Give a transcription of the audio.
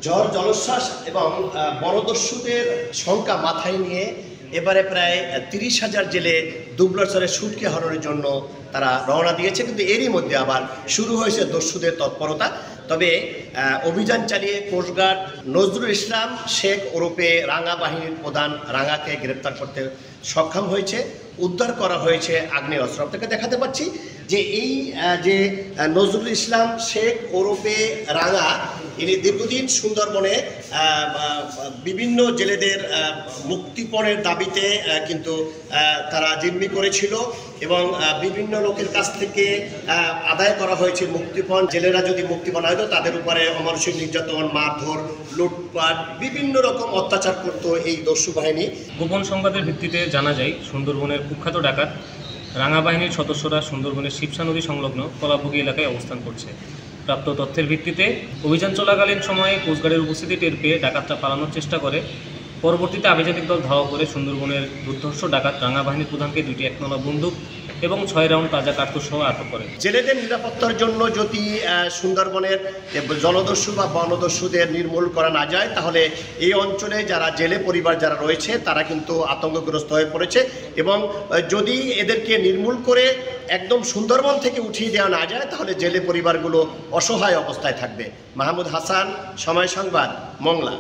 ঝড় জলোচ্ছ্বাস এবং বনদস্যুদের সংখ্যা মাথায় নিয়ে এবারে প্রায় 30,000 জেলে দুবলাচরে শুটকি হরণের জন্য তারা রওনা দিয়েছে, কিন্তু এরই মধ্যে আবার শুরু হয়েছে দস্যুদের তৎপরতা। তবে অভিযান চালিয়ে কোস্টগার্ড নজরুল ইসলাম শেখ ওরফে রাঙা বাহিনীর প্রধান রাঙাকে গ্রেপ্তার করতে সক্ষম হয়েছে। উদ্ধার করা হয়েছে আগ্নেয় অস্ত্র। আপনাকে দেখাতে পাচ্ছি যে এই যে নজরুল ইসলাম শেখ ওরফে রাঙা, ইনি দীর্ঘদিন সুন্দরবনে বিভিন্ন জেলেদের মুক্তিপণের দাবিতে কিন্তু তারা জিম্মি করেছিল এবং বিভিন্ন লোকের কাছ থেকে আদায় করা হয়েছে মুক্তিপণ। জেলেরা যদি মুক্তিপণ হয়তো তাদের উপরে অমানুষিক নির্যাতন, মারধর, লুটপাট, বিভিন্ন রকম অত্যাচার করত এই দস্যু বাহিনী। গোপন সংবাদের ভিত্তিতে জানা যায় সুন্দরবনের কুখ্যাত ডাকাত রাঙা বাহিনীর সদস্যরা সুন্দরবনের শিবসা নদী সংলগ্ন কলাবুগি এলাকায় অবস্থান করছে। প্রাপ্ত তথ্যের ভিত্তিতে অভিযান চলাকালীন সময়ে কোস্টগার্ডের উপস্থিতি টের পেয়ে ডাকাতরা পালানোর চেষ্টা করে। পরবর্তীতে আভিযানিক দল ধাওয়া করে সুন্দরবনের দুর্ধর্ষ ডাকাত রাঙা বাহিনীর প্রধানকে 2টি 1 বন্দুক এবং 6 রাউন্ড তাজা কার্তুজ সহ আটক করে। জেলেদের নিরাপত্তার জন্য যদি সুন্দরবনের জলদস্যু বা বনদস্যুদের নির্মূল করা না যায়, তাহলে এই অঞ্চলে যারা জেলে পরিবার যারা রয়েছে তারা কিন্তু আতঙ্কগ্রস্ত হয়ে পড়েছে এবং যদি এদেরকে নির্মূল করে একদম সুন্দরবন থেকে উঠিয়ে দেওয়া না যায়, তাহলে জেলে পরিবারগুলো অসহায় অবস্থায় থাকবে। মাহমুদ হাসান, সময় সংবাদ, মংলা।